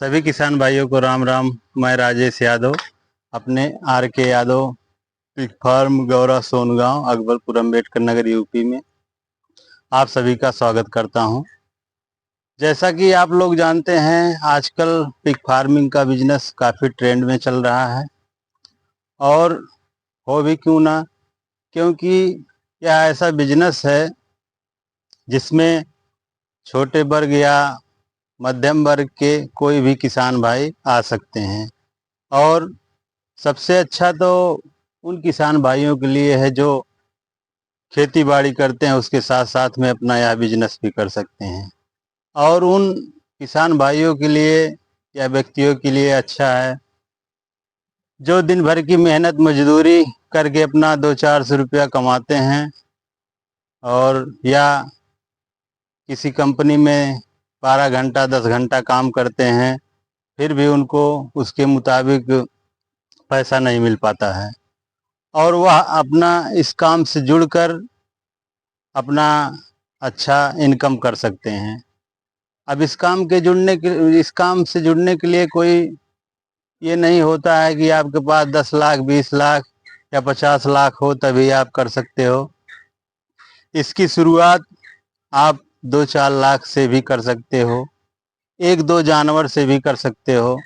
सभी किसान भाइयों को राम राम। मैं राजेश यादव अपने आर के Yadav pig farm Gaura Songaon Akbarpur Ambedkar Nagar UP में आप सभी का स्वागत करता हूं। जैसा कि आप लोग जानते हैं, आजकल पिग फार्मिंग का बिजनेस काफ़ी ट्रेंड में चल रहा है और हो भी क्यों ना, क्योंकि यह ऐसा बिजनेस है जिसमें छोटे वर्ग या मध्यम वर्ग के कोई भी किसान भाई आ सकते हैं। और सबसे अच्छा तो उन किसान भाइयों के लिए है जो खेती बाड़ी करते हैं, उसके साथ साथ में अपना यह बिजनेस भी कर सकते हैं। और उन किसान भाइयों के लिए या व्यक्तियों के लिए अच्छा है जो दिन भर की मेहनत मजदूरी करके अपना 200-400 रुपया कमाते हैं और या किसी कंपनी में 12 घंटा 10 घंटा काम करते हैं, फिर भी उनको उसके मुताबिक पैसा नहीं मिल पाता है और वह अपना इस काम से जुड़कर अपना अच्छा इनकम कर सकते हैं। अब इस काम से जुड़ने के लिए कोई ये नहीं होता है कि आपके पास 10 लाख 20 लाख या 50 लाख हो तभी आप कर सकते हो। इसकी शुरुआत आप 2-4 लाख से भी कर सकते हो, 1-2 जानवर से भी कर सकते हो।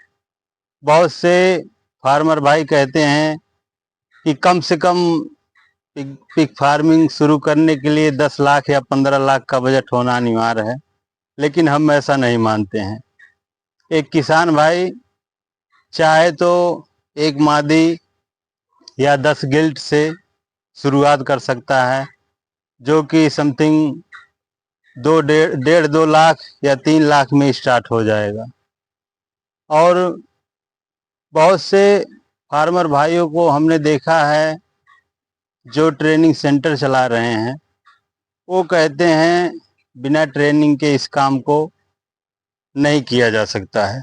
बहुत से फार्मर भाई कहते हैं कि कम से कम पिग फार्मिंग शुरू करने के लिए 10 लाख या 15 लाख का बजट होना अनिवार्य है, लेकिन हम ऐसा नहीं मानते हैं। एक किसान भाई चाहे तो एक मादी या 10 गिल्ट से शुरुआत कर सकता है, जो कि समथिंग 2 लाख या 3 लाख में स्टार्ट हो जाएगा। और बहुत से फार्मर भाइयों को हमने देखा है जो ट्रेनिंग सेंटर चला रहे हैं, वो कहते हैं बिना ट्रेनिंग के इस काम को नहीं किया जा सकता है,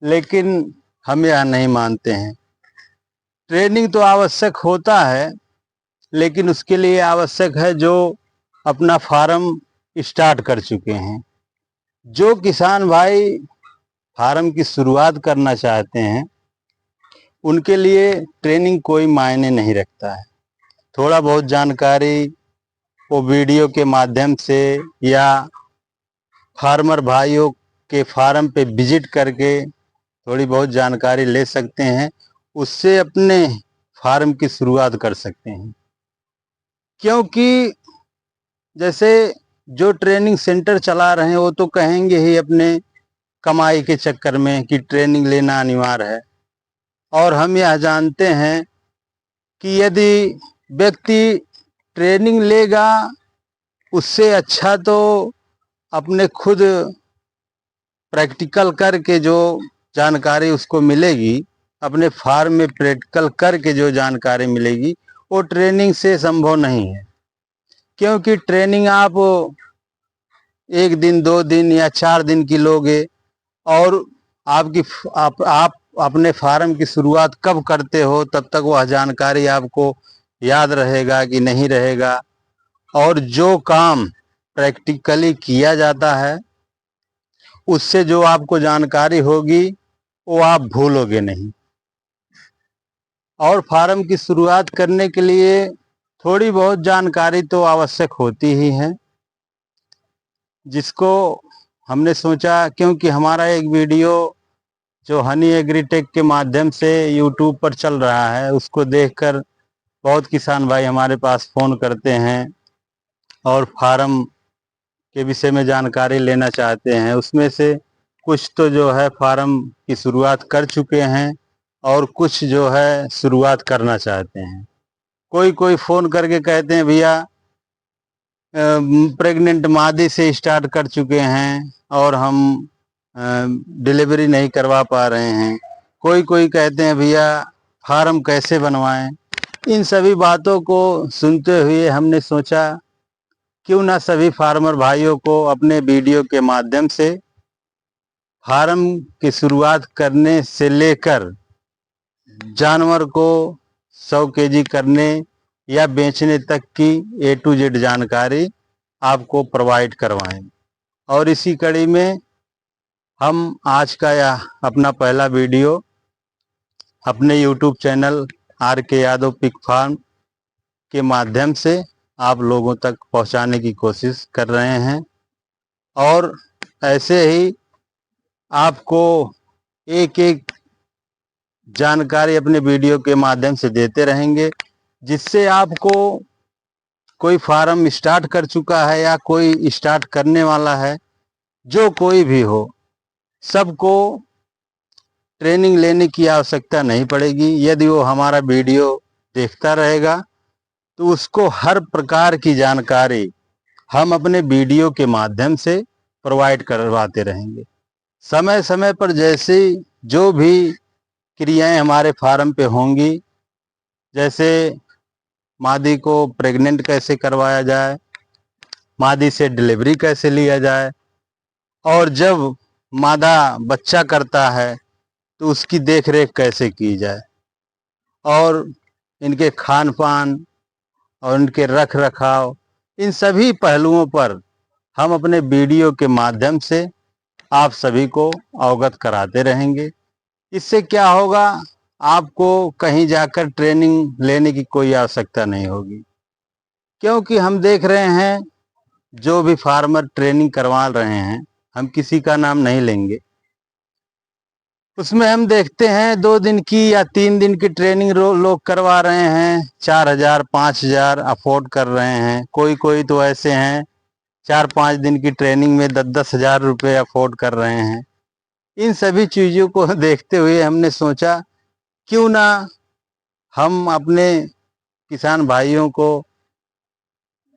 लेकिन हम यह नहीं मानते हैं। ट्रेनिंग तो आवश्यक होता है, लेकिन उसके लिए आवश्यक है जो अपना फार्म स्टार्ट कर चुके हैं। जो किसान भाई फार्म की शुरुआत करना चाहते हैं, उनके लिए ट्रेनिंग कोई मायने नहीं रखता है। थोड़ा बहुत जानकारी वो वीडियो के माध्यम से या फार्मर भाइयों के फार्म पे विजिट करके थोड़ी बहुत जानकारी ले सकते हैं, उससे अपने फार्म की शुरुआत कर सकते हैं। क्योंकि जैसे जो ट्रेनिंग सेंटर चला रहे हैं वो तो कहेंगे ही अपने कमाई के चक्कर में कि ट्रेनिंग लेना अनिवार्य है। और हम यह जानते हैं कि यदि व्यक्ति ट्रेनिंग लेगा, उससे अच्छा तो अपने खुद प्रैक्टिकल करके जो जानकारी उसको मिलेगी, अपने फार्म में प्रैक्टिकल करके जो जानकारी मिलेगी, वो ट्रेनिंग से संभव नहीं है। क्योंकि ट्रेनिंग आप 1 दिन 2 दिन या 4 दिन की लोगे और आप अपने फार्म की शुरुआत कब करते हो तब तक वह जानकारी आपको याद रहेगा कि नहीं रहेगा। और जो काम प्रैक्टिकली किया जाता है, उससे जो आपको जानकारी होगी वो आप भूलोगे नहीं। और फार्म की शुरुआत करने के लिए थोड़ी बहुत जानकारी तो आवश्यक होती ही है, जिसको हमने सोचा, क्योंकि हमारा एक वीडियो जो हनी एग्रीटेक के माध्यम से यूट्यूब पर चल रहा है, उसको देखकर बहुत किसान भाई हमारे पास फ़ोन करते हैं और फार्म के विषय में जानकारी लेना चाहते हैं। उसमें से कुछ तो जो है फार्म की शुरुआत कर चुके हैं और कुछ जो है शुरुआत करना चाहते हैं। कोई कोई फ़ोन करके कहते हैं भैया प्रेग्नेंट मादी से स्टार्ट कर चुके हैं और हम डिलीवरी नहीं करवा पा रहे हैं। कोई कोई कहते हैं भैया फार्म कैसे बनवाएं। इन सभी बातों को सुनते हुए हमने सोचा क्यों ना सभी फार्मर भाइयों को अपने वीडियो के माध्यम से फार्म की शुरुआत करने से लेकर जानवर को 100 केजी करने या बेचने तक की A to Z जानकारी आपको प्रोवाइड करवाएं। और इसी कड़ी में हम आज का यह अपना पहला वीडियो अपने YouTube channel RK Yadav pig farm के माध्यम से आप लोगों तक पहुंचाने की कोशिश कर रहे हैं और ऐसे ही आपको एक एक जानकारी अपने वीडियो के माध्यम से देते रहेंगे, जिससे आपको कोई फार्म स्टार्ट कर चुका है या कोई स्टार्ट करने वाला है, जो कोई भी हो, सबको ट्रेनिंग लेने की आवश्यकता नहीं पड़ेगी। यदि वो हमारा वीडियो देखता रहेगा तो उसको हर प्रकार की जानकारी हम अपने वीडियो के माध्यम से प्रोवाइड करवाते रहेंगे। समय समय पर जैसे जो भी क्रियाएं हमारे फार्म पे होंगी, जैसे मादी को प्रेग्नेंट कैसे करवाया जाए, मादी से डिलीवरी कैसे लिया जाए, और जब मादा बच्चा करता है तो उसकी देखरेख कैसे की जाए, और इनके खान पान और इनके रख रखाव, इन सभी पहलुओं पर हम अपने वीडियो के माध्यम से आप सभी को अवगत कराते रहेंगे। इससे क्या होगा, आपको कहीं जाकर ट्रेनिंग लेने की कोई आवश्यकता नहीं होगी, क्योंकि हम देख रहे हैं जो भी फार्मर ट्रेनिंग करवा रहे हैं, हम किसी का नाम नहीं लेंगे, उसमें हम देखते हैं 2 दिन की या 3 दिन की ट्रेनिंग लोग करवा रहे हैं, 4,000 5,000 अफोर्ड कर रहे हैं। कोई कोई तो ऐसे हैं 4-5 दिन की ट्रेनिंग में 10-10 हजार रुपये अफोर्ड कर रहे हैं। इन सभी चीज़ों को देखते हुए हमने सोचा क्यों ना हम अपने किसान भाइयों को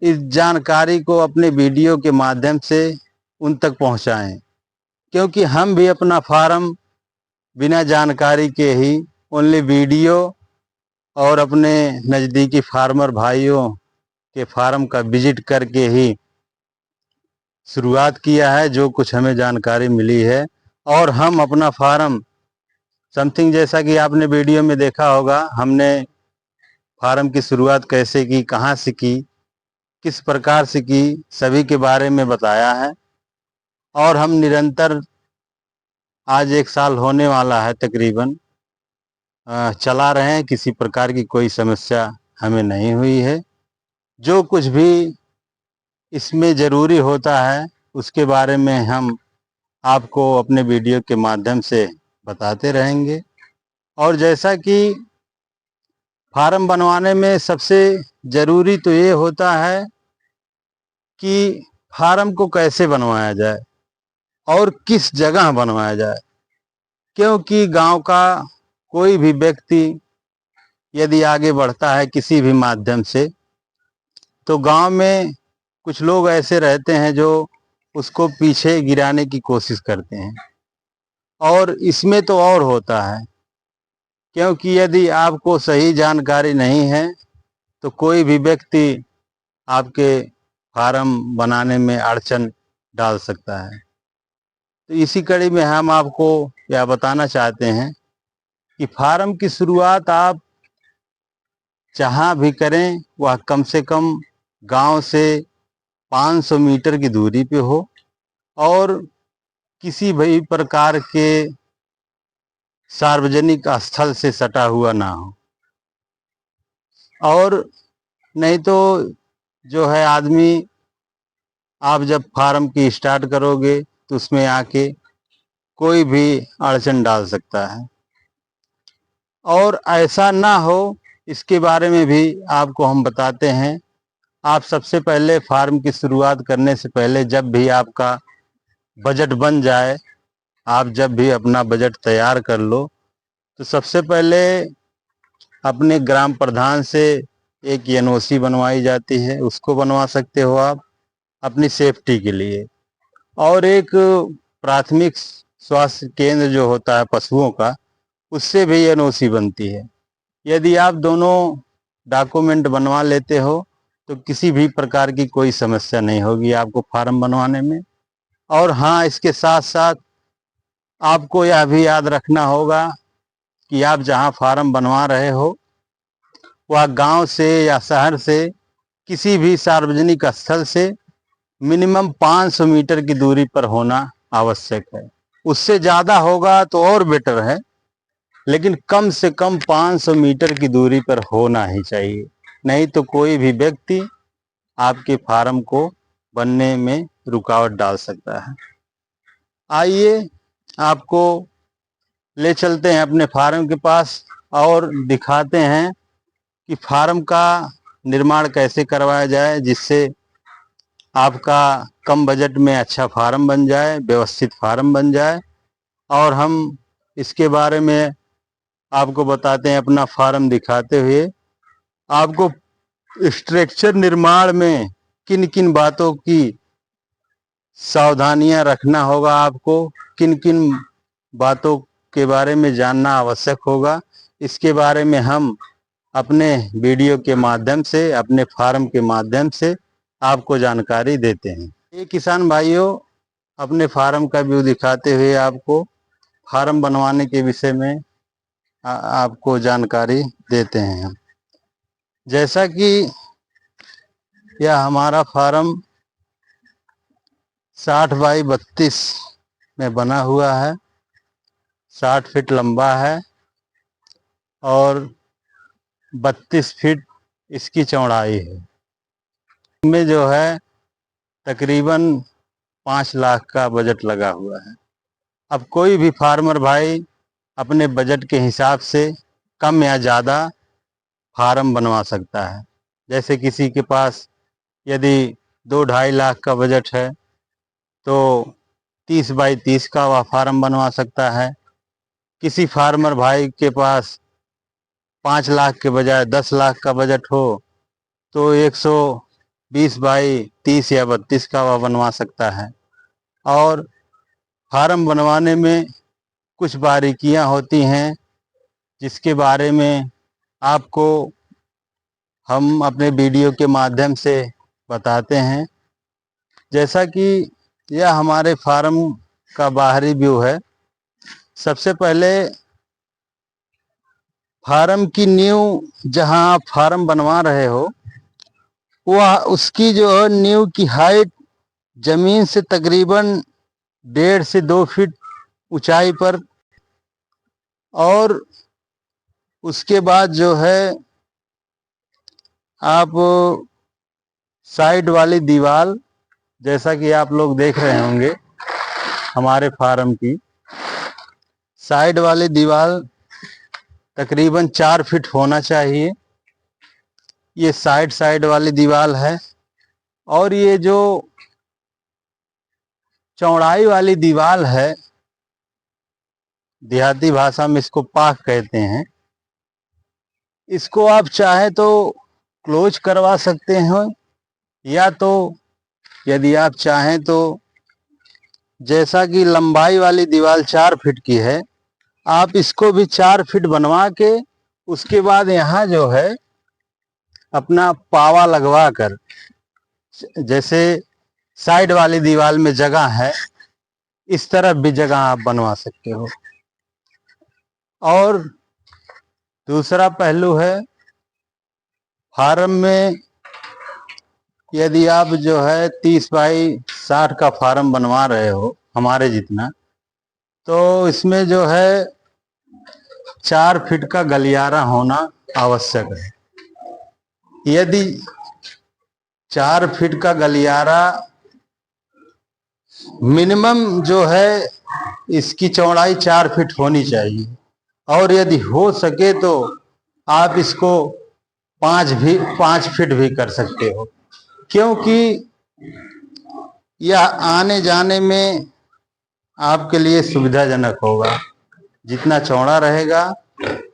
इस जानकारी को अपने वीडियो के माध्यम से उन तक पहुंचाएं, क्योंकि हम भी अपना फार्म बिना जानकारी के ही ओनली वीडियो और अपने नज़दीकी फार्मर भाइयों के फार्म का विजिट करके ही शुरुआत किया है। जो कुछ हमें जानकारी मिली है, और हम अपना फार्म समथिंग जैसा कि आपने वीडियो में देखा होगा, हमने फार्म की शुरुआत कैसे की, कहाँ से की, किस प्रकार से की, सभी के बारे में बताया है। और हम निरंतर आज 1 साल होने वाला है तकरीबन चला रहे हैं, किसी प्रकार की कोई समस्या हमें नहीं हुई है। जो कुछ भी इसमें ज़रूरी होता है उसके बारे में हम आपको अपने वीडियो के माध्यम से बताते रहेंगे। और जैसा कि फार्म बनवाने में सबसे ज़रूरी तो ये होता है कि फार्म को कैसे बनवाया जाए और किस जगह बनवाया जाए, क्योंकि गांव का कोई भी व्यक्ति यदि आगे बढ़ता है किसी भी माध्यम से, तो गांव में कुछ लोग ऐसे रहते हैं जो उसको पीछे गिराने की कोशिश करते हैं। और इसमें तो और होता है, क्योंकि यदि आपको सही जानकारी नहीं है तो कोई भी व्यक्ति आपके फार्म बनाने में अड़चन डाल सकता है। तो इसी कड़ी में हम आपको यह बताना चाहते हैं कि फार्म की शुरुआत आप जहाँ भी करें वह कम से कम गांव से 500 मीटर की दूरी पे हो और किसी भी प्रकार के सार्वजनिक स्थल से सटा हुआ ना हो। और नहीं तो जो है आदमी, आप जब फार्म की स्टार्ट करोगे तो उसमें आके कोई भी अड़चन डाल सकता है, और ऐसा ना हो इसके बारे में भी आपको हम बताते हैं। आप सबसे पहले फार्म की शुरुआत करने से पहले, जब भी आपका बजट बन जाए, आप जब भी अपना बजट तैयार कर लो, तो सबसे पहले अपने ग्राम प्रधान से एक एनओसी बनवाई जाती है, उसको बनवा सकते हो आप अपनी सेफ्टी के लिए। और एक प्राथमिक स्वास्थ्य केंद्र जो होता है पशुओं का, उससे भी एनओसी बनती है। यदि आप दोनों डॉक्यूमेंट बनवा लेते हो तो किसी भी प्रकार की कोई समस्या नहीं होगी आपको फार्म बनवाने में। और हाँ, इसके साथ साथ आपको यह भी याद रखना होगा कि आप जहाँ फार्म बनवा रहे हो वह गांव से या शहर से किसी भी सार्वजनिक स्थल से मिनिमम 500 मीटर की दूरी पर होना आवश्यक है। उससे ज़्यादा होगा तो और बेटर है, लेकिन कम से कम 500 मीटर की दूरी पर होना ही चाहिए। नहीं तो कोई भी व्यक्ति आपके फार्म को बनने में रुकावट डाल सकता है। आइए आपको ले चलते हैं अपने फार्म के पास और दिखाते हैं कि फार्म का निर्माण कैसे करवाया जाए, जिससे आपका कम बजट में अच्छा फार्म बन जाए, व्यवस्थित फार्म बन जाए। और हम इसके बारे में आपको बताते हैं, अपना फार्म दिखाते हुए आपको स्ट्रक्चर निर्माण में किन किन बातों की सावधानियां रखना होगा, आपको किन किन बातों के बारे में जानना आवश्यक होगा। इसके बारे में हम अपने वीडियो के माध्यम से, अपने फार्म के माध्यम से आपको जानकारी देते हैं। ये किसान भाइयों, अपने फार्म का व्यू दिखाते हुए आपको फार्म बनवाने के विषय में आपको जानकारी देते हैं हम। जैसा कि यह हमारा फार्म 60 बाई 32 में बना हुआ है, 60 फीट लंबा है और 32 फीट इसकी चौड़ाई है। इसमें जो है तकरीबन 5 लाख का बजट लगा हुआ है। अब कोई भी फार्मर भाई अपने बजट के हिसाब से कम या ज़्यादा फार्म बनवा सकता है। जैसे किसी के पास यदि 2-2.5 लाख का बजट है तो 30 बाई 30 का वह फार्म बनवा सकता है। किसी फार्मर भाई के पास 5 लाख के बजाय 10 लाख का बजट हो तो 120 बाई 30 या 32 का वह बनवा सकता है। और फार्म बनवाने में कुछ बारीकियां होती हैं, जिसके बारे में आपको हम अपने वीडियो के माध्यम से बताते हैं। जैसा कि यह हमारे फार्म का बाहरी व्यू है। सबसे पहले फार्म की नींव, जहां आप फार्म बनवा रहे हो, वह उसकी जो नींव की हाइट जमीन से तकरीबन 1.5 से 2 फीट ऊंचाई पर, और उसके बाद जो है आप साइड वाली दीवार, जैसा कि आप लोग देख रहे होंगे हमारे फार्म की साइड वाली दीवार तकरीबन 4 फीट होना चाहिए। ये साइड वाली दीवार है। और ये जो चौड़ाई वाली दीवार है, देहाती भाषा में इसको पाक कहते हैं। इसको आप चाहे तो क्लोज करवा सकते हैं, या तो यदि आप चाहें तो, जैसा कि लंबाई वाली दीवार 4 फीट की है, आप इसको भी 4 फीट बनवा के उसके बाद यहाँ जो है अपना पावा लगवा कर, जैसे साइड वाली दीवार में जगह है, इस तरफ भी जगह आप बनवा सकते हो। और दूसरा पहलू है, फार्म में यदि आप जो है 30 बाई 60 का फार्म बनवा रहे हो हमारे जितना, तो इसमें जो है 4 फीट का गलियारा होना आवश्यक है। यदि 4 फीट का गलियारा मिनिमम जो है, इसकी चौड़ाई 4 फीट होनी चाहिए। और यदि हो सके तो आप इसको 5 फीट भी कर सकते हो, क्योंकि यह आने जाने में आपके लिए सुविधाजनक होगा। जितना चौड़ा रहेगा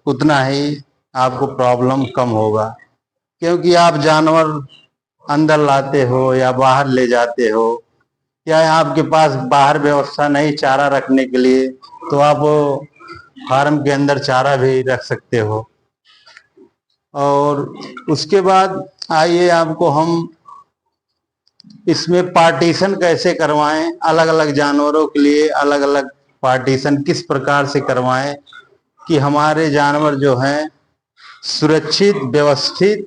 उतना ही आपको प्रॉब्लम कम होगा, क्योंकि आप जानवर अंदर लाते हो या बाहर ले जाते हो, या आपके पास बाहर व्यवस्था नहीं चारा रखने के लिए, तो आप फार्म के अंदर चारा भी रख सकते हो। और उसके बाद आइए आपको हम इसमें पार्टीशन कैसे करवाएं, अलग अलग जानवरों के लिए अलग अलग पार्टीशन किस प्रकार से करवाएं कि हमारे जानवर जो हैं सुरक्षित, व्यवस्थित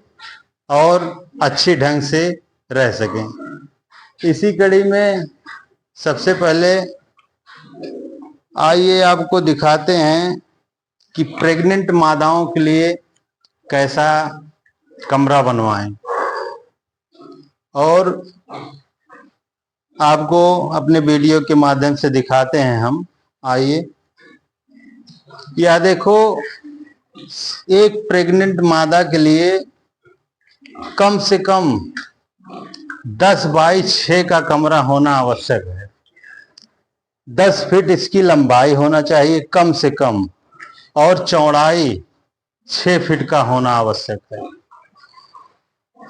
और अच्छे ढंग से रह सकें। इसी कड़ी में सबसे पहले आइए आपको दिखाते हैं कि प्रेग्नेंट मादाओं के लिए कैसा कमरा बनवाएं, और आपको अपने वीडियो के माध्यम से दिखाते हैं हम। आइए, यह देखो, एक प्रेग्नेंट मादा के लिए कम से कम 10 बाई 6 का कमरा होना आवश्यक है। 10 फीट इसकी लंबाई होना चाहिए कम से कम, और चौड़ाई 6 फीट का होना आवश्यक है।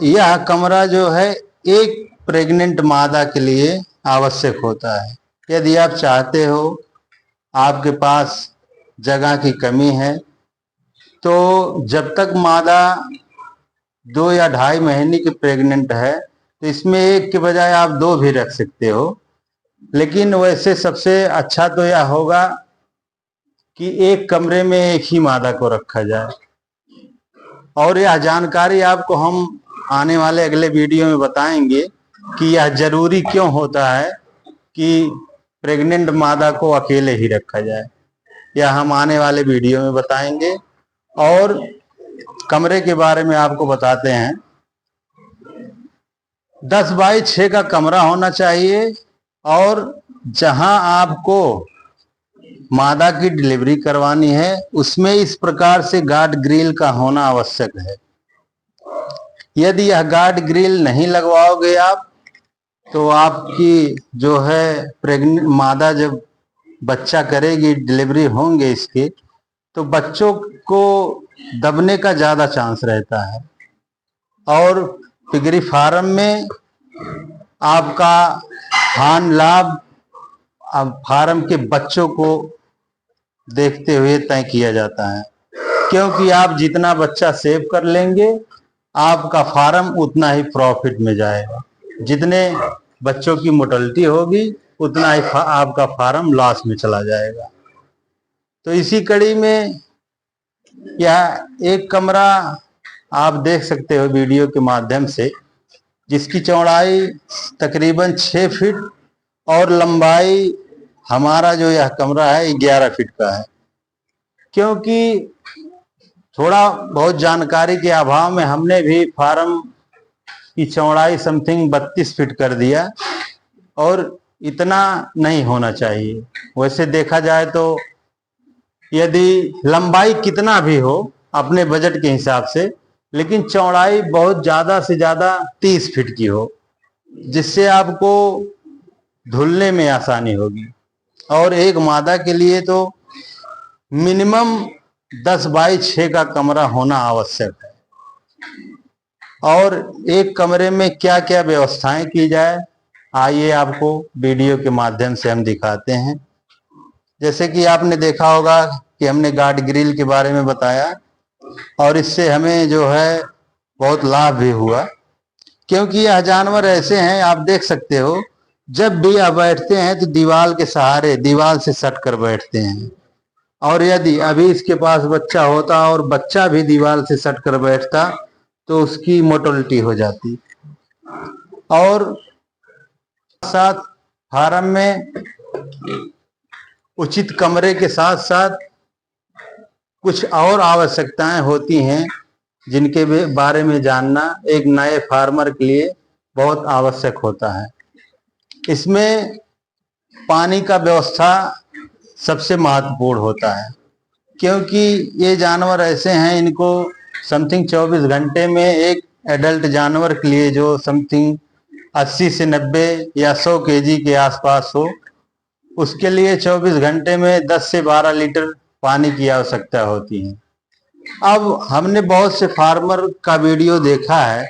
यह कमरा जो है एक प्रेग्नेंट मादा के लिए आवश्यक होता है। यदि आप चाहते हो, आपके पास जगह की कमी है, तो जब तक मादा 2 या 2.5 महीने की प्रेग्नेंट है तो इसमें एक के बजाय आप 2 भी रख सकते हो। लेकिन वैसे सबसे अच्छा तो यह होगा कि एक कमरे में एक ही मादा को रखा जाए। और यह जानकारी आपको हम आने वाले अगले वीडियो में बताएंगे कि यह जरूरी क्यों होता है कि प्रेग्नेंट मादा को अकेले ही रखा जाए। यह हम आने वाले वीडियो में बताएंगे। और कमरे के बारे में आपको बताते हैं। 10 बाई 6 का कमरा होना चाहिए, और जहां आपको मादा की डिलीवरी करवानी है उसमें इस प्रकार से गार्ड ग्रिल का होना आवश्यक है। यदि यह गार्ड ग्रिल नहीं लगवाओगे आप, तो आपकी जो है प्रेग्नेंट मादा जब बच्चा करेगी, डिलीवरी होंगे इसके, तो बच्चों को दबने का ज्यादा चांस रहता है। और पिगरी फार्म में आपका हान लाभ अब फार्म के बच्चों को देखते हुए तय किया जाता है, क्योंकि आप जितना बच्चा सेव कर लेंगे आपका फार्म उतना ही प्रॉफिट में जाएगा। जितने बच्चों की मोर्टेलिटी होगी उतना ही आपका फार्म लॉस में चला जाएगा। तो इसी कड़ी में यह एक कमरा आप देख सकते हो वीडियो के माध्यम से, जिसकी चौड़ाई तकरीबन 6 फीट और लंबाई हमारा जो यह कमरा है 11 फीट का है। क्योंकि थोड़ा बहुत जानकारी के अभाव में हमने भी फार्म की चौड़ाई समथिंग 32 फीट कर दिया, और इतना नहीं होना चाहिए। वैसे देखा जाए तो यदि लंबाई कितना भी हो अपने बजट के हिसाब से, लेकिन चौड़ाई बहुत ज्यादा से ज्यादा 30 फीट की हो, जिससे आपको धुलने में आसानी होगी। और एक मादा के लिए तो मिनिमम 10 बाई 6 का कमरा होना आवश्यक है। और एक कमरे में क्या क्या व्यवस्थाएं की जाए, आइए आपको वीडियो के माध्यम से हम दिखाते हैं। जैसे कि आपने देखा होगा कि हमने गार्ड ग्रिल के बारे में बताया, और इससे हमें जो है बहुत लाभ भी हुआ। क्योंकि यह जानवर ऐसे हैं, आप देख सकते हो, जब भी यह बैठते हैं तो दीवार के सहारे, दीवार से सट कर बैठते हैं। और यदि अभी इसके पास बच्चा होता और बच्चा भी दीवार से सट कर बैठता तो उसकी मोर्टेलिटी हो जाती। और साथ फार्म में उचित कमरे के साथ साथ कुछ और आवश्यकताएं होती हैं, जिनके बारे में जानना एक नए फार्मर के लिए बहुत आवश्यक होता है। इसमें पानी का व्यवस्था सबसे महत्वपूर्ण होता है, क्योंकि ये जानवर ऐसे हैं, इनको समथिंग 24 घंटे में एक एडल्ट जानवर के लिए जो समथिंग 80 से 90 या 100 केजी के आसपास हो, उसके लिए 24 घंटे में 10 से 12 लीटर पानी की आवश्यकता होती है। अब हमने बहुत से फार्मर का वीडियो देखा है,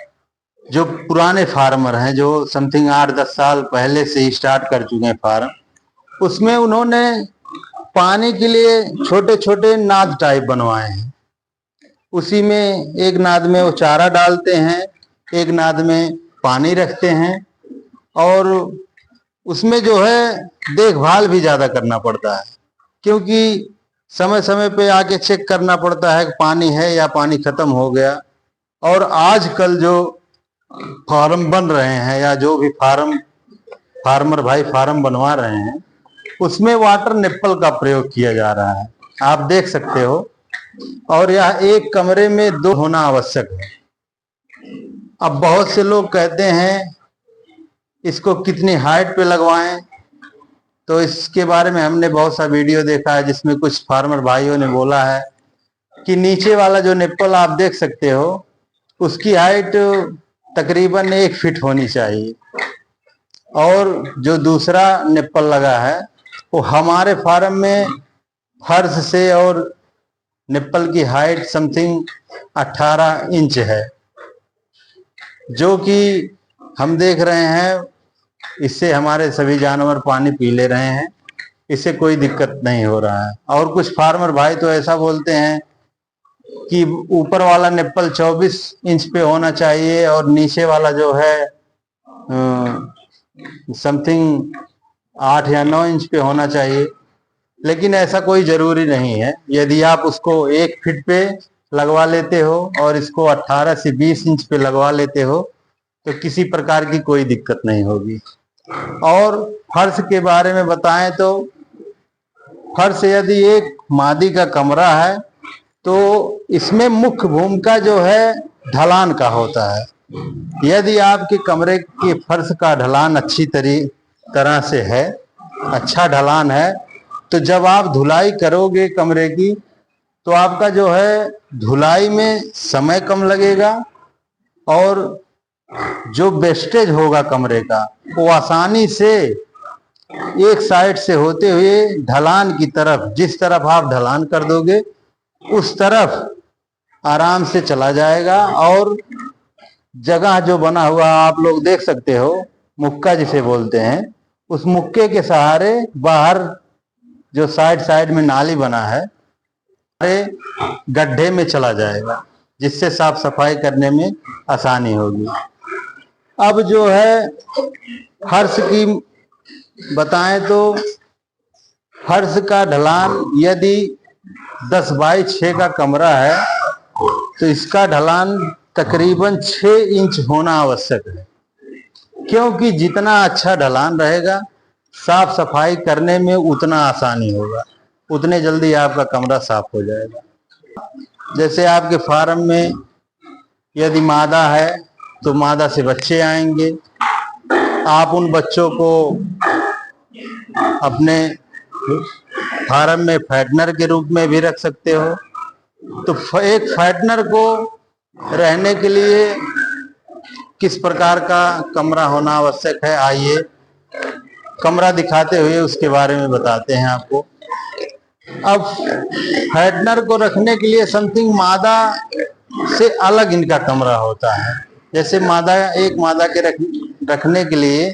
जो पुराने फार्मर हैं, जो समथिंग 8-10 साल पहले से ही स्टार्ट कर चुके हैं फार्म। उसमें उन्होंने पानी के लिए छोटे छोटे नाद टाइप बनवाए हैं। उसी में एक नाद में वो चारा डालते हैं, एक नाद में पानी रखते हैं, और उसमें जो है देखभाल भी ज्यादा करना पड़ता है, क्योंकि समय समय पे आके चेक करना पड़ता है कि पानी है या पानी खत्म हो गया। और आजकल जो फार्म बन रहे हैं, या जो भी फार्मर भाई फार्म बनवा रहे हैं, उसमें वाटर निप्पल का प्रयोग किया जा रहा है, आप देख सकते हो। और यह एक कमरे में 2 होना आवश्यक है। अब बहुत से लोग कहते हैं इसको कितनी हाइट पे लगवाएं, तो इसके बारे में हमने बहुत सा वीडियो देखा है जिसमें कुछ फार्मर भाइयों ने बोला है कि नीचे वाला जो निप्पल आप देख सकते हो उसकी हाइट तकरीबन 1 फीट होनी चाहिए, और जो दूसरा निप्पल लगा है वो हमारे फार्म में फर्श से और निप्पल की हाइट समथिंग 18 इंच है, जो कि हम देख रहे हैं इससे हमारे सभी जानवर पानी पी ले रहे हैं, इससे कोई दिक्कत नहीं हो रहा है। और कुछ फार्मर भाई तो ऐसा बोलते हैं कि ऊपर वाला निप्पल 24 इंच पे होना चाहिए और नीचे वाला जो है समथिंग 8 या 9 इंच पे होना चाहिए, लेकिन ऐसा कोई जरूरी नहीं है। यदि आप उसको 1 फीट पे लगवा लेते हो और इसको 18 से 20 इंच पे लगवा लेते हो तो किसी प्रकार की कोई दिक्कत नहीं होगी। और फर्श के बारे में बताएं तो फर्श यदि एक मादी का कमरा है तो इसमें मुख्य भूमिका जो है ढलान का होता है। यदि आपके कमरे के फर्श का ढलान अच्छी तरह से है, अच्छा ढलान है, तो जब आप धुलाई करोगे कमरे की तो आपका जो है धुलाई में समय कम लगेगा और जो वेस्टेज होगा कमरे का वो आसानी से एक साइड से होते हुए ढलान की तरफ, जिस तरफ आप ढलान कर दोगे उस तरफ आराम से चला जाएगा। और जगह जो बना हुआ आप लोग देख सकते हो, मुक्का जिसे बोलते हैं, उस मुक्के के सहारे बाहर जो साइड में नाली बना है गड्ढे में चला जाएगा, जिससे साफ सफाई करने में आसानी होगी। अब जो है फर्श की बताएं तो फर्श का ढलान यदि 10 बाई 6 का कमरा है तो इसका ढलान तकरीबन 6 इंच होना आवश्यक है, क्योंकि जितना अच्छा ढलान रहेगा साफ सफाई करने में उतना आसानी होगा, उतने जल्दी आपका कमरा साफ हो जाएगा। जैसे आपके फार्म में यदि मादा है तो मादा से बच्चे आएंगे, आप उन बच्चों को अपने फार्म में फैटनर के रूप में भी रख सकते हो। तो एक फैटनर को रहने के लिए किस प्रकार का कमरा होना आवश्यक है, आइए कमरा दिखाते हुए उसके बारे में बताते हैं आपको। अब फैटनर को रखने के लिए समथिंग मादा से अलग इनका कमरा होता है। जैसे एक मादा के रखने के लिए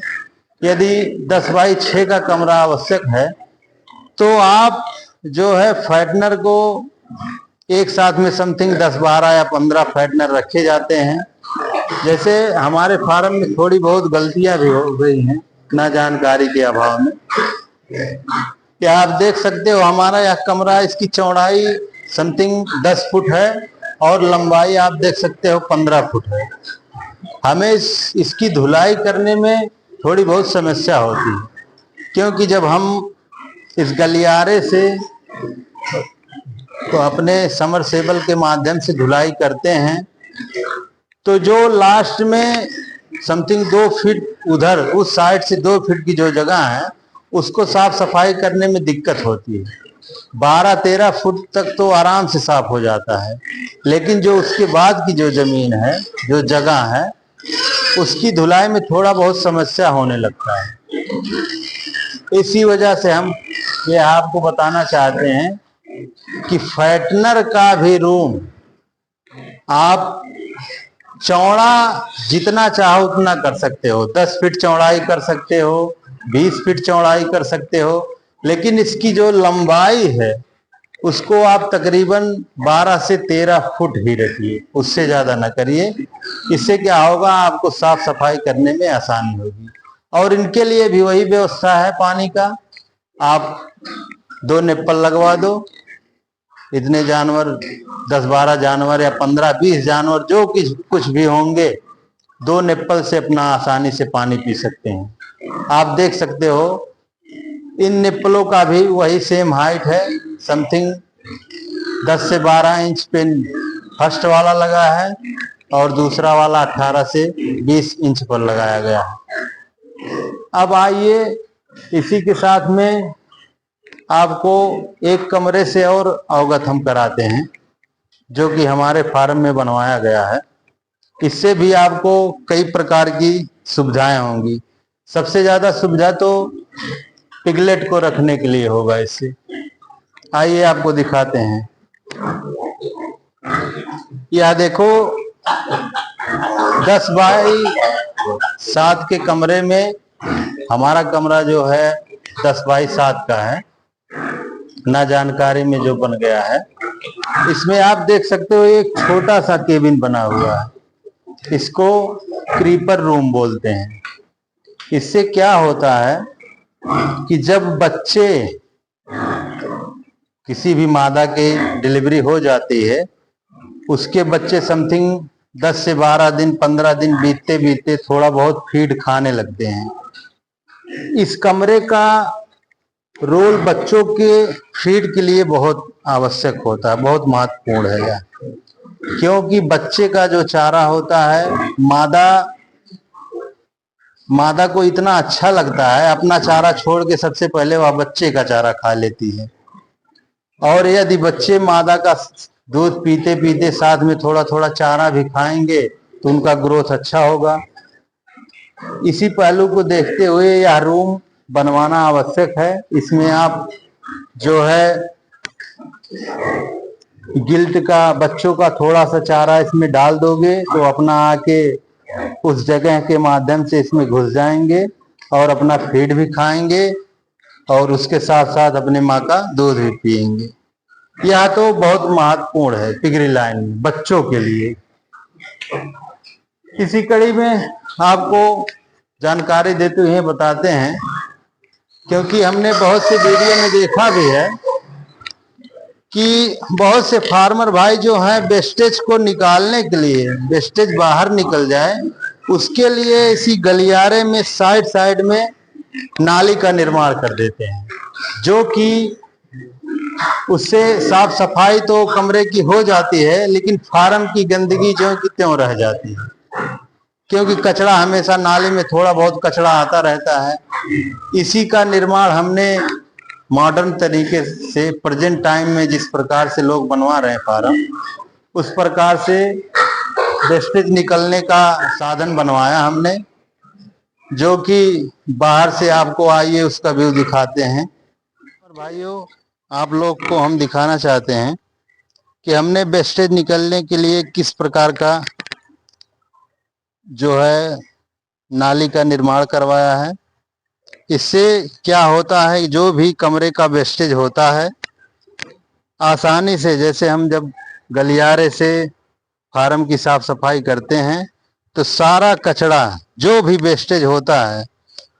यदि 10 बाई 6 का कमरा आवश्यक है तो आप जो है फैटनर को एक साथ में समथिंग 10, 12 या 15 फैटनर रखे जाते हैं। जैसे हमारे फार्म में थोड़ी बहुत गलतियां भी हो गई हैं ना जानकारी के अभाव में। क्या आप देख सकते हो हमारा यह कमरा, इसकी चौड़ाई समथिंग 10 फुट है और लंबाई आप देख सकते हो 15 फुट है। हमें इसकी धुलाई करने में थोड़ी बहुत समस्या होती है, क्योंकि जब हम इस गलियारे से तो अपने समरसेबल के माध्यम से धुलाई करते हैं तो जो लास्ट में समथिंग 2 फीट उधर उस साइड से 2 फीट की जो जगह है उसको साफ सफाई करने में दिक्कत होती है। 12-13 फुट तक तो आराम से साफ हो जाता है, लेकिन जो उसके बाद की जो जमीन है, जो जगह है, उसकी धुलाई में थोड़ा बहुत समस्या होने लगता है। इसी वजह से हम ये आपको बताना चाहते हैं कि फैटनर का भी रूम आप चौड़ा जितना चाहो उतना कर सकते हो। 10 फीट चौड़ाई कर सकते हो, 20 फीट चौड़ाई कर सकते हो, लेकिन इसकी जो लंबाई है उसको आप तकरीबन 12 से 13 फुट ही रखिए, उससे ज्यादा ना करिए। इससे क्या होगा, आपको साफ सफाई करने में आसानी होगी। और इनके लिए भी वही व्यवस्था है पानी का, आप 2 निप्पल लगवा दो। इतने जानवर 10-12 जानवर या 15-20 जानवर जो कुछ भी होंगे 2 निप्पल से अपना आसानी से पानी पी सकते हैं। आप देख सकते हो इन निप्पलों का भी वही सेम हाइट है, समथिंग 10 से 12 इंच पे फर्स्ट वाला लगा है और दूसरा वाला 18 से 20 इंच पर लगाया गया है। अब आइए इसी के साथ में आपको एक कमरे से और अवगत हम कराते हैं जो कि हमारे फार्म में बनवाया गया है। इससे भी आपको कई प्रकार की सुविधाएं होंगी। सबसे ज्यादा सुविधा तो पिगलेट को रखने के लिए होगा इससे। आइए आपको दिखाते हैं। यह देखो 10 बाई 7 के कमरे में हमारा कमरा जो है 10 बाई 7 का है, ना जानकारी में जो बन गया है। इसमें आप देख सकते हो एक छोटा सा केबिन बना हुआ है, इसको क्रीपर रूम बोलते हैं। इससे क्या होता है कि जब बच्चे किसी भी मादा के डिलीवरी हो जाती है, उसके बच्चे समथिंग 10 से 12 दिन 15 दिन बीतते बीतते थोड़ा बहुत फीड खाने लगते हैं। इस कमरे का रोल बच्चों के फीड के लिए बहुत आवश्यक होता है, बहुत महत्वपूर्ण है यह। क्योंकि बच्चे का जो चारा होता है, मादा को इतना अच्छा लगता है, अपना चारा छोड़ के सबसे पहले वह बच्चे का चारा खा लेती है। और यदि बच्चे मादा का दूध पीते पीते साथ में थोड़ा थोड़ा चारा भी खाएंगे तो उनका ग्रोथ अच्छा होगा। इसी पहलू को देखते हुए यह रूम बनवाना आवश्यक है। इसमें आप जो है गिल्ट का, बच्चों का थोड़ा सा चारा इसमें डाल दोगे तो अपना आके उस जगह के माध्यम से इसमें घुस जाएंगे और अपना फीड भी खाएंगे और उसके साथ साथ अपने माँ का दूध भी पिएंगे। यह तो बहुत महत्वपूर्ण है पिगरी लाइन में बच्चों के लिए। इसी कड़ी में आपको जानकारी देते हुए बताते हैं, क्योंकि हमने बहुत से वीडियो में देखा भी है कि बहुत से फार्मर भाई जो हैं वेस्टेज को निकालने के लिए, वेस्टेज बाहर निकल जाए उसके लिए इसी गलियारे में साइड साइड में नाली का निर्माण कर देते हैं, जो कि उससे साफ सफाई तो कमरे की हो जाती है लेकिन फार्म की गंदगी जो कि त्यों रह जाती है। क्योंकि कचरा हमेशा नाली में थोड़ा बहुत कचरा आता रहता है। इसी का निर्माण हमने मॉडर्न तरीके से प्रेजेंट टाइम में जिस प्रकार से लोग बनवा रहे हैं फार्म, उस प्रकार से वेस्टेज निकलने का साधन बनवाया हमने, जो कि बाहर से आपको आइए उसका व्यू दिखाते हैं। और भाइयों, आप लोग को हम दिखाना चाहते हैं कि हमने वेस्टेज निकलने के लिए किस प्रकार का जो है नाली का निर्माण करवाया है। इससे क्या होता है, जो भी कमरे का वेस्टेज होता है आसानी से, जैसे हम जब गलियारे से फार्म की साफ सफाई करते हैं तो सारा कचरा जो भी वेस्टेज होता है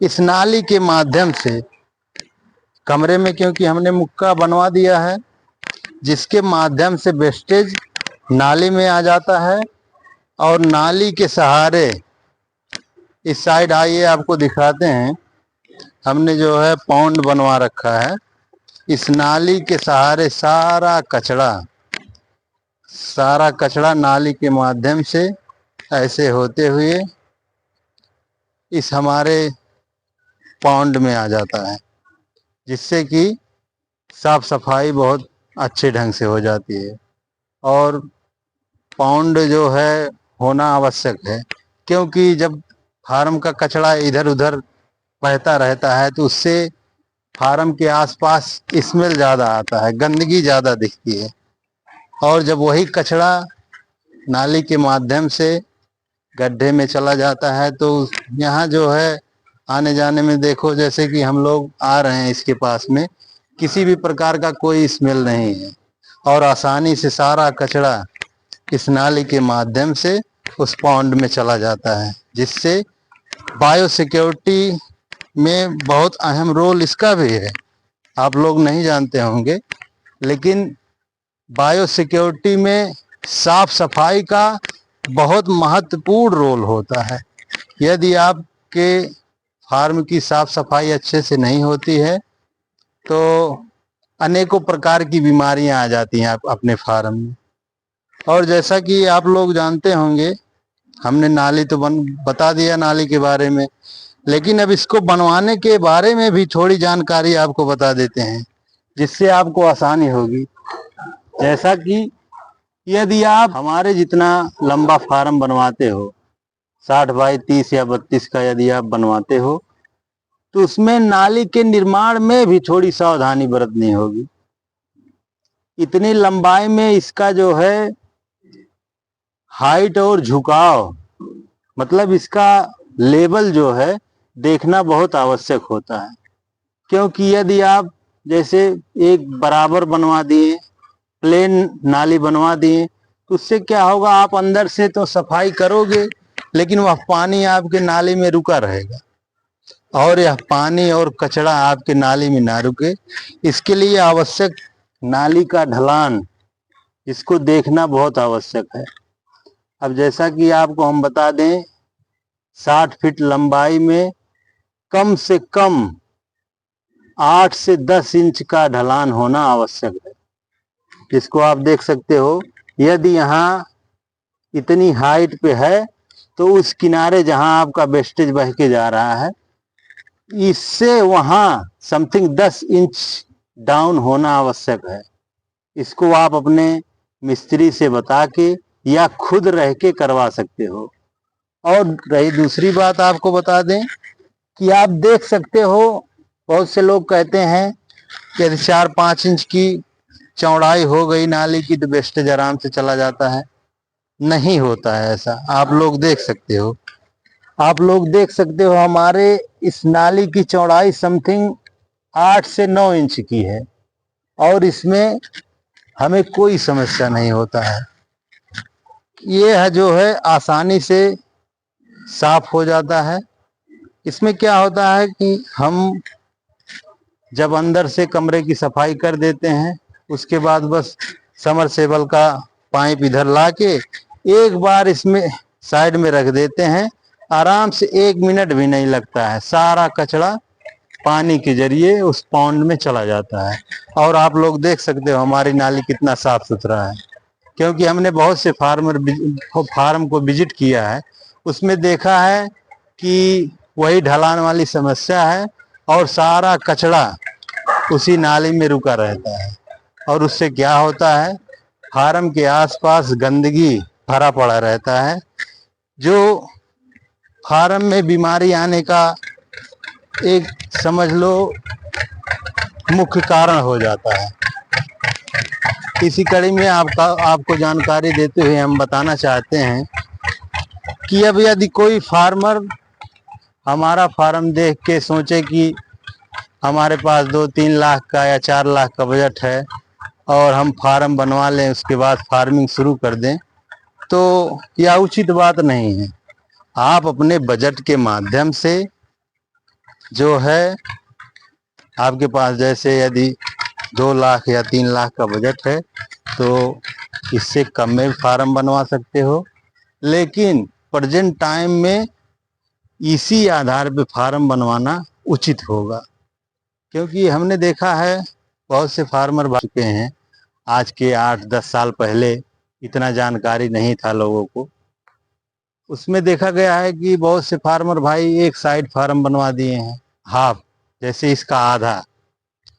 इस नाली के माध्यम से कमरे में, क्योंकि हमने मुक्का बनवा दिया है जिसके माध्यम से वेस्टेज नाली में आ जाता है और नाली के सहारे, इस साइड आइए आपको दिखाते हैं, हमने जो है पॉन्ड बनवा रखा है। इस नाली के सहारे सारा कचरा नाली के माध्यम से ऐसे होते हुए इस हमारे पॉन्ड में आ जाता है, जिससे कि साफ सफाई बहुत अच्छे ढंग से हो जाती है। और पॉन्ड जो है होना आवश्यक है, क्योंकि जब फार्म का कचरा इधर उधर बहता रहता है तो उससे फार्म के आसपास स्मेल ज़्यादा आता है, गंदगी ज़्यादा दिखती है। और जब वही कचरा नाली के माध्यम से गड्ढे में चला जाता है तो यहाँ जो है आने जाने में देखो, जैसे कि हम लोग आ रहे हैं इसके पास में, किसी भी प्रकार का कोई स्मेल नहीं है और आसानी से सारा कचरा इस नाली के माध्यम से उस पॉन्ड में चला जाता है, जिससे बायो सिक्योरिटी में बहुत अहम रोल इसका भी है। आप लोग नहीं जानते होंगे, लेकिन बायो सिक्योरिटी में साफ सफाई का बहुत महत्वपूर्ण रोल होता है। यदि आपके फार्म की साफ सफाई अच्छे से नहीं होती है तो अनेकों प्रकार की बीमारियां आ जाती हैं आप अपने फार्म में। और जैसा कि आप लोग जानते होंगे, हमने नाली तो बता दिया नाली के बारे में, लेकिन अब इसको बनवाने के बारे में भी थोड़ी जानकारी आपको बता देते हैं, जिससे आपको आसानी होगी। जैसा कि यदि आप हमारे जितना लंबा फार्म बनवाते हो, 60 बाई 30 या 32 का यदि आप बनवाते हो, तो उसमें नाली के निर्माण में भी थोड़ी सावधानी बरतनी होगी। इतनी लंबाई में इसका जो है हाइट और झुकाव, मतलब इसका लेवल जो है देखना बहुत आवश्यक होता है। क्योंकि यदि आप जैसे एक बराबर बनवा दिए, प्लेन नाली बनवा दिए, तो उससे क्या होगा, आप अंदर से तो सफाई करोगे, लेकिन वह पानी आपके नाली में रुका रहेगा, और यह पानी और कचरा आपके नाली में ना रुके, इसके लिए आवश्यक नाली का ढलान, इसको देखना बहुत आवश्यक है। अब जैसा कि आपको हम बता दें, 60 फीट लंबाई में कम से कम 8 से 10 इंच का ढलान होना आवश्यक है। इसको आप देख सकते हो, यदि यहाँ इतनी हाइट पे है, तो उस किनारे जहां आपका वेस्टेज बह के जा रहा है, इससे वहां समथिंग 10 इंच डाउन होना आवश्यक है। इसको आप अपने मिस्त्री से बता के या खुद रह के करवा सकते हो। और रही दूसरी बात, आपको बता दें कि आप देख सकते हो, बहुत से लोग कहते हैं कि यदि 4-5 इंच की चौड़ाई हो गई नाली की तो वेस्टेज आराम से चला जाता है। नहीं होता है ऐसा। आप लोग देख सकते हो, हमारे इस नाली की चौड़ाई समथिंग 8 से 9 इंच की है, और इसमें हमें कोई समस्या नहीं होता है। ये है जो है आसानी से साफ हो जाता है। इसमें क्या होता है कि हम जब अंदर से कमरे की सफाई कर देते हैं, उसके बाद बस समरसेबल का पाइप इधर लाके एक बार इसमें साइड में रख देते हैं, आराम से 1 मिनट भी नहीं लगता है, सारा कचरा पानी के जरिए उस पॉन्ड में चला जाता है। और आप लोग देख सकते हो हमारी नाली कितना साफ सुथरा है, क्योंकि हमने बहुत से फार्म को विजिट किया है, उसमें देखा है कि वही ढलान वाली समस्या है, और सारा कचरा उसी नाली में रुका रहता है। और उससे क्या होता है, फार्म के आसपास गंदगी भरा पड़ा रहता है, जो फार्म में बीमारी आने का एक समझ लो मुख्य कारण हो जाता है। इसी कड़ी में आपको जानकारी देते हुए हम बताना चाहते हैं कि अब यदि कोई फार्मर हमारा फार्म देख के सोचे कि हमारे पास 2-3 लाख का या 4 लाख का बजट है और हम फार्म बनवा लें, उसके बाद फार्मिंग शुरू कर दें, तो यह उचित बात नहीं है। आप अपने बजट के माध्यम से जो है, आपके पास जैसे यदि 2 लाख या 3 लाख का बजट है, तो इससे कम में फार्म बनवा सकते हो। लेकिन प्रेजेंट टाइम में इसी आधार पे फार्म बनवाना उचित होगा, क्योंकि हमने देखा है बहुत से फार्मर बन चुके हैं। आज के 8-10 साल पहले इतना जानकारी नहीं था लोगों को। उसमें देखा गया है कि बहुत से फार्मर भाई एक साइड फार्म बनवा दिए हैं, हाफ, जैसे इसका आधा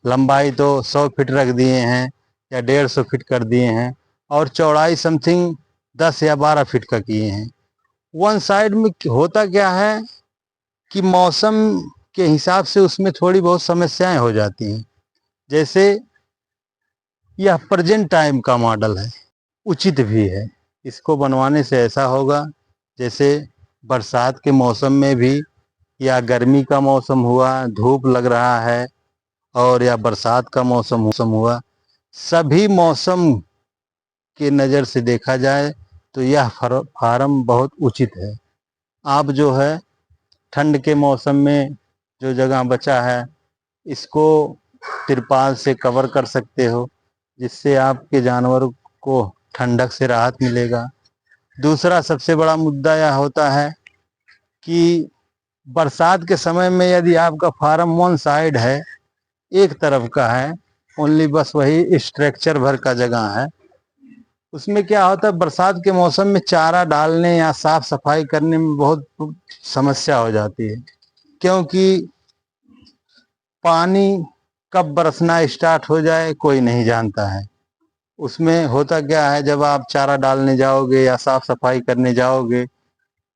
लंबाई तो 100 फीट रख दिए हैं या 150 फीट कर दिए हैं, और चौड़ाई समथिंग 10 या 12 फीट का किए हैं। वन साइड में होता क्या है कि मौसम के हिसाब से उसमें थोड़ी बहुत समस्याएं हो जाती हैं। जैसे यह प्रेजेंट टाइम का मॉडल है, उचित भी है। इसको बनवाने से ऐसा होगा, जैसे बरसात के मौसम में भी या गर्मी का मौसम हुआ, धूप लग रहा है, और या बरसात का मौसम हुआ, सभी मौसम के नज़र से देखा जाए तो यह फार्म बहुत उचित है। आप जो है ठंड के मौसम में जो जगह बचा है, इसको तिरपाल से कवर कर सकते हो, जिससे आपके जानवरों को ठंडक से राहत मिलेगा। दूसरा सबसे बड़ा मुद्दा यह होता है कि बरसात के समय में यदि आपका फार्म वन साइड है, एक तरफ का है, ओनली बस वही स्ट्रक्चर भर का जगह है। उसमें क्या होता है, बरसात के मौसम में चारा डालने या साफ सफाई करने में बहुत समस्या हो जाती है, क्योंकि पानी कब बरसना स्टार्ट हो जाए कोई नहीं जानता है। उसमें होता क्या है, जब आप चारा डालने जाओगे या साफ सफाई करने जाओगे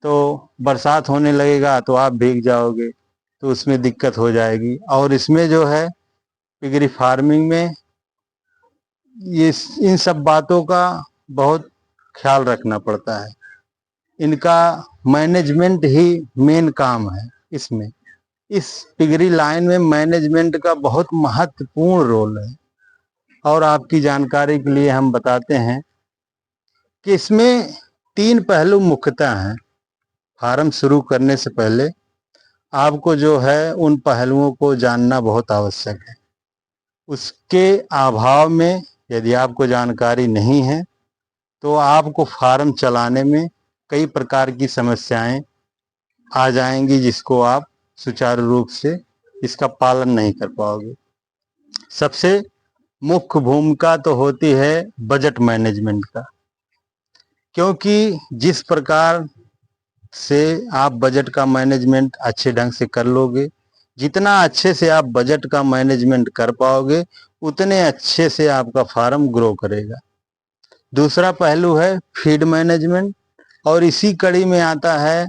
तो बरसात होने लगेगा तो आप भीग जाओगे, तो उसमें दिक्कत हो जाएगी। और इसमें जो है पिगरी फार्मिंग में ये इन सब बातों का बहुत ख्याल रखना पड़ता है। इनका मैनेजमेंट ही मेन काम है। इसमें इस पिगरी लाइन में मैनेजमेंट का बहुत महत्वपूर्ण रोल है। और आपकी जानकारी के लिए हम बताते हैं कि इसमें 3 पहलू मुख्यतः हैं। फार्म शुरू करने से पहले आपको जो है उन पहलुओं को जानना बहुत आवश्यक है। उसके अभाव में यदि आपको जानकारी नहीं है तो आपको फार्म चलाने में कई प्रकार की समस्याएं आ जाएंगी, जिसको आप सुचारू रूप से इसका पालन नहीं कर पाओगे। सबसे मुख्य भूमिका तो होती है बजट मैनेजमेंट का, क्योंकि जिस प्रकार से आप बजट का मैनेजमेंट अच्छे ढंग से कर लोगे, जितना अच्छे से आप बजट का मैनेजमेंट कर पाओगे उतने अच्छे से आपका फार्म ग्रो करेगा। दूसरा पहलू है फीड मैनेजमेंट, और इसी कड़ी में आता है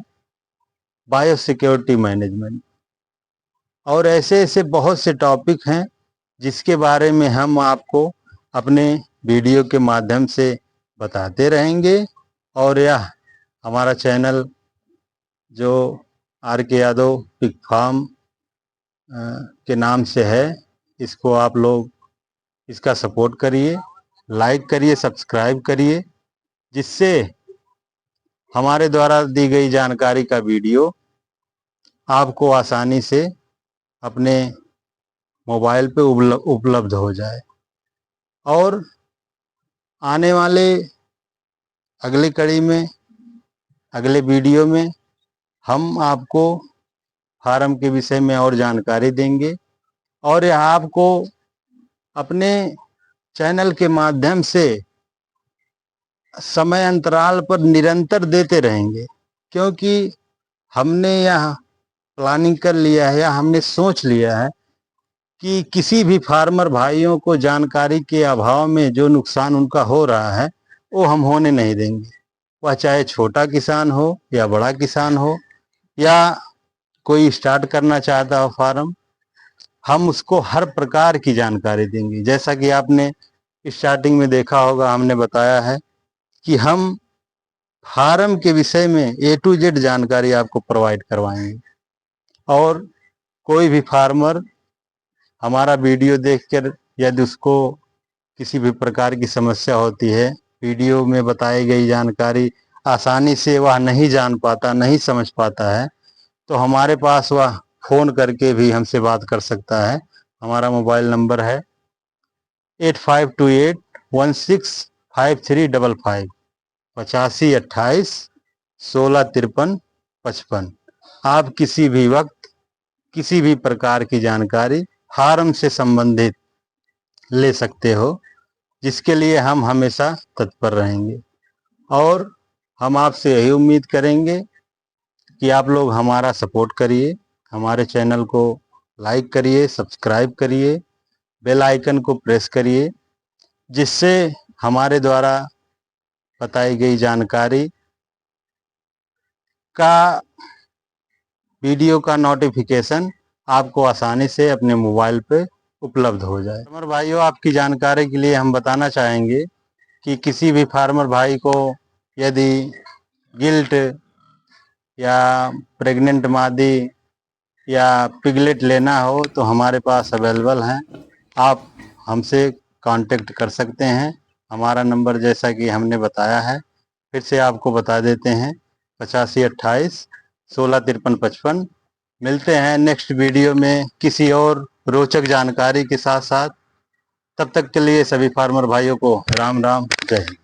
बायोसिक्योरिटी मैनेजमेंट। और ऐसे ऐसे बहुत से टॉपिक हैं जिसके बारे में हम आपको अपने वीडियो के माध्यम से बताते रहेंगे। और यह हमारा चैनल जो RK यादव पिग फार्म के नाम से है, इसको आप लोग इसका सपोर्ट करिए, लाइक करिए, सब्सक्राइब करिए, जिससे हमारे द्वारा दी गई जानकारी का वीडियो आपको आसानी से अपने मोबाइल पे उपलब्ध हो जाए। और आने वाले अगली कड़ी में, अगले वीडियो में हम आपको फार्म के विषय में और जानकारी देंगे, और यह आपको अपने चैनल के माध्यम से समय अंतराल पर निरंतर देते रहेंगे। क्योंकि हमने यह प्लानिंग कर लिया है या हमने सोच लिया है कि किसी भी फार्मर भाइयों को जानकारी के अभाव में जो नुकसान उनका हो रहा है वो हम होने नहीं देंगे। वह चाहे छोटा किसान हो या बड़ा किसान हो या कोई स्टार्ट करना चाहता हो फार्म, हम उसको हर प्रकार की जानकारी देंगे। जैसा कि आपने स्टार्टिंग में देखा होगा, हमने बताया है कि हम फार्म के विषय में A to Z जानकारी आपको प्रोवाइड करवाएंगे। और कोई भी फार्मर हमारा वीडियो देखकर यदि उसको किसी भी प्रकार की समस्या होती है, वीडियो में बताई गई जानकारी आसानी से वह नहीं जान पाता, नहीं समझ पाता है, तो हमारे पास वह फ़ोन करके भी हमसे बात कर सकता है। हमारा मोबाइल नंबर है 8528165355, 8528165355। आप किसी भी वक्त किसी भी प्रकार की जानकारी फार्म से संबंधित ले सकते हो, जिसके लिए हम हमेशा तत्पर रहेंगे। और हम आपसे यही उम्मीद करेंगे कि आप लोग हमारा सपोर्ट करिए, हमारे चैनल को लाइक करिए, सब्सक्राइब करिए, बेल आइकन को प्रेस करिए, जिससे हमारे द्वारा बताई गई जानकारी का वीडियो का नोटिफिकेशन आपको आसानी से अपने मोबाइल पे उपलब्ध हो जाए। फार्मर भाइयों, आपकी जानकारी के लिए हम बताना चाहेंगे कि किसी भी फार्मर भाई को यदि गिल्ट या प्रेग्नेंट मादी या पिगलेट लेना हो तो हमारे पास अवेलेबल हैं। आप हमसे कांटेक्ट कर सकते हैं। हमारा नंबर जैसा कि हमने बताया है, फिर से आपको बता देते हैं, 8528165355। मिलते हैं नेक्स्ट वीडियो में किसी और रोचक जानकारी के साथ साथ। तब तक के लिए सभी फार्मर भाइयों को राम राम, जय हिंद।